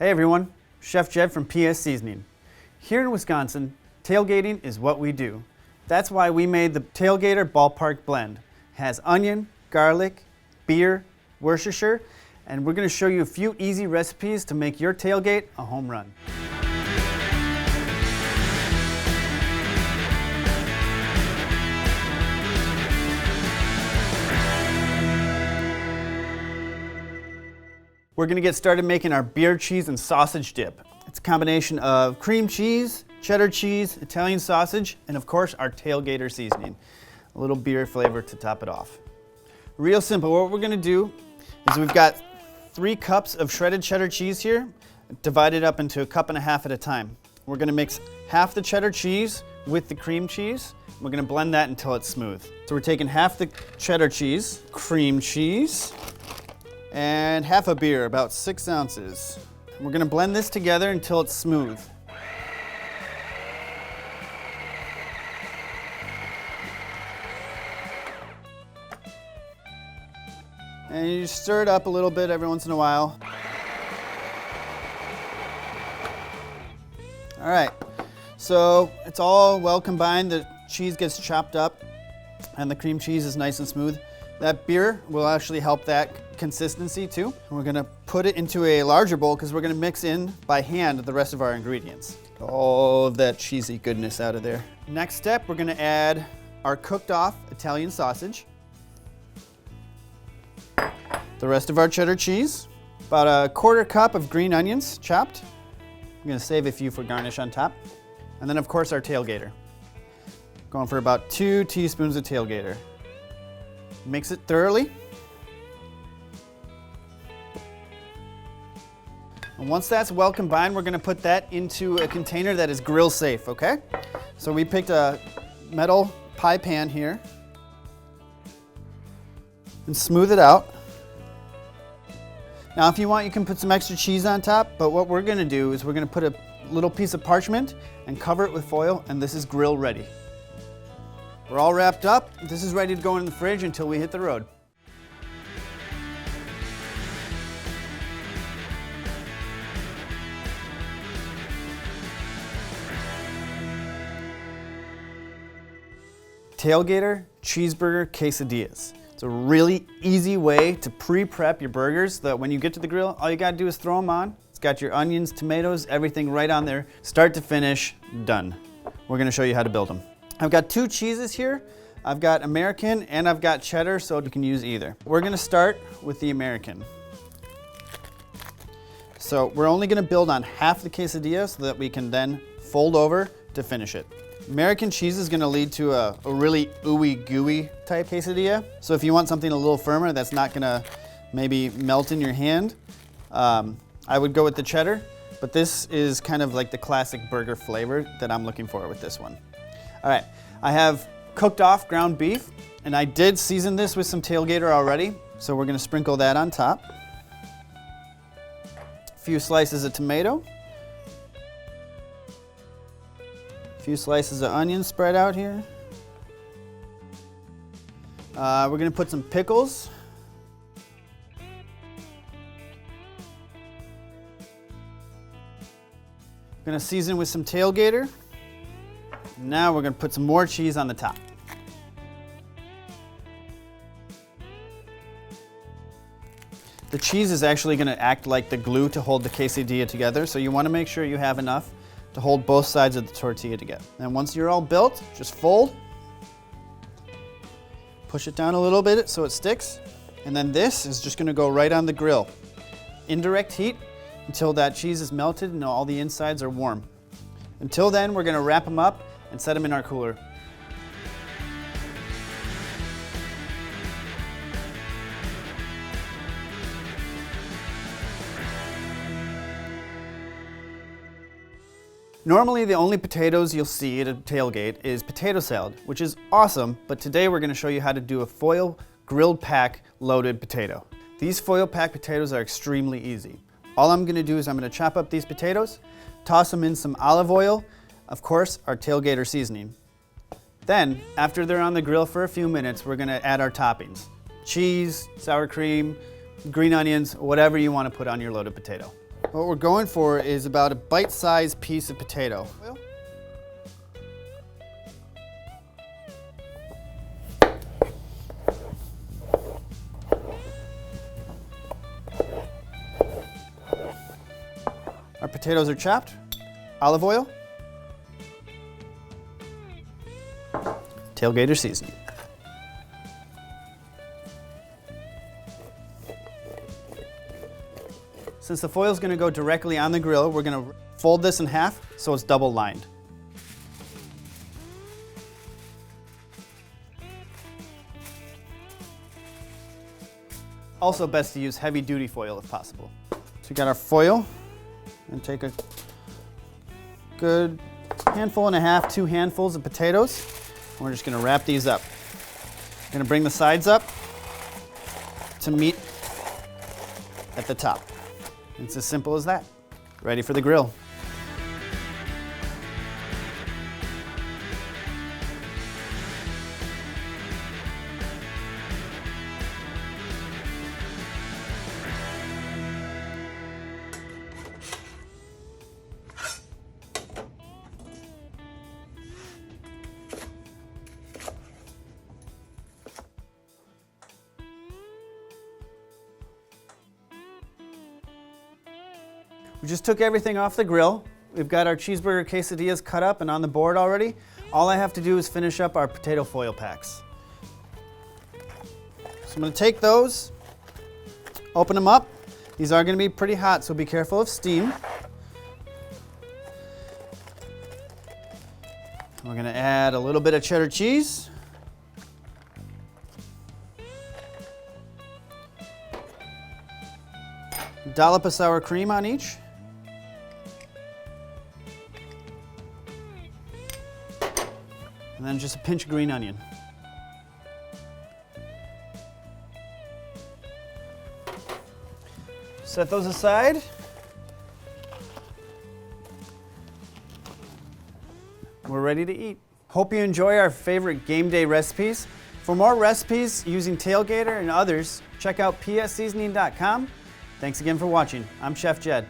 Hey everyone, Chef Jed from PS Seasoning. Here in Wisconsin, tailgating is what we do. That's why we made the Tailgater Ballpark Blend. It has onion, garlic, beer, Worcestershire, and we're going to show you a few easy recipes to make your tailgate a home run. We're going to get started making our beer, cheese, and sausage dip. It's a combination of cream cheese, cheddar cheese, Italian sausage, and of course our Tailgater seasoning. A little beer flavor to top it off. Real simple. What we're going to do is we've got 3 cups of shredded cheddar cheese here, divided up into 1.5 cups at a time. We're going to mix half the cheddar cheese with the cream cheese. We're going to blend that until it's smooth. So we're taking half the cheddar cheese, cream cheese, and half a beer, about 6 ounces. We're going to blend this together until it's smooth. And you stir it up a little bit every once in a while. All right, so it's all well combined. The cheese gets chopped up and the cream cheese is nice and smooth. That beer will actually help that consistency too. We're gonna put it into a larger bowl because we're gonna mix in by hand the rest of our ingredients. Get all of that cheesy goodness out of there. Next step, we're gonna add our cooked off Italian sausage, the rest of our cheddar cheese, about a 1/4 cup of green onions chopped. I'm gonna save a few for garnish on top. And then of course our Tailgater. Going for about 2 teaspoons of Tailgater. Mix it thoroughly. And once that's well combined, we're gonna put that into a container that is grill safe, okay? So we picked a metal pie pan here and smooth it out. Now if you want, you can put some extra cheese on top, but what we're gonna do is we're gonna put a little piece of parchment and cover it with foil, and this is grill ready. We're all wrapped up. This is ready to go in the fridge until we hit the road. Tailgater Cheeseburger Quesadillas. It's a really easy way to pre-prep your burgers so that when you get to the grill, all you gotta do is throw them on. It's got your onions, tomatoes, everything right on there, start to finish, done. We're gonna show you how to build them. I've got 2 cheeses here. I've got American and I've got cheddar, so you can use either. We're gonna start with the American. So we're only gonna build on half the quesadilla so that we can then fold over to finish it. American cheese is gonna lead to a really ooey gooey type quesadilla. So if you want something a little firmer that's not gonna maybe melt in your hand, I would go with the cheddar, but this is kind of like the classic burger flavor that I'm looking for with this one. All right, I have cooked off ground beef, and I did season this with some Tailgater already, so we're gonna sprinkle that on top. A few slices of tomato. A few slices of onion spread out here. We're gonna put some pickles. We're gonna season with some Tailgater. Now we're going to put some more cheese on the top. The cheese is actually going to act like the glue to hold the quesadilla together, so you want to make sure you have enough to hold both sides of the tortilla together. And once you're all built, just fold, push it down a little bit so it sticks, and then this is just going to go right on the grill. Indirect heat until that cheese is melted and all the insides are warm. Until then, we're going to wrap them up and set them in our cooler. Normally, the only potatoes you'll see at a tailgate is potato salad, which is awesome, but today we're gonna show you how to do a foil grilled pack loaded potato. These foil pack potatoes are extremely easy. All I'm gonna do is I'm gonna chop up these potatoes, toss them in some olive oil, of course, our Tailgater seasoning. Then, after they're on the grill for a few minutes, we're gonna add our toppings. Cheese, sour cream, green onions, whatever you wanna put on your loaded potato. What we're going for is about a bite-sized piece of potato. Our potatoes are chopped. Olive oil. Tailgater seasoning. Since the foil is going to go directly on the grill, we're going to fold this in half so it's double lined. Also best to use heavy duty foil if possible. So we got our foil, and take a good handful and a half, 2 handfuls of potatoes. And we're just going to wrap these up. We're going to bring the sides up to meet at the top. It's as simple as that. Ready for the grill. We just took everything off the grill. We've got our cheeseburger quesadillas cut up and on the board already. All I have to do is finish up our potato foil packs. So I'm going to take those, open them up. These are going to be pretty hot, so be careful of steam. We're going to add a little bit of cheddar cheese. Dollop of sour cream on each. And then just a pinch of green onion. Set those aside. We're ready to eat. Hope you enjoy our favorite game day recipes. For more recipes using Tailgater and others, check out psseasoning.com. Thanks again for watching. I'm Chef Jed.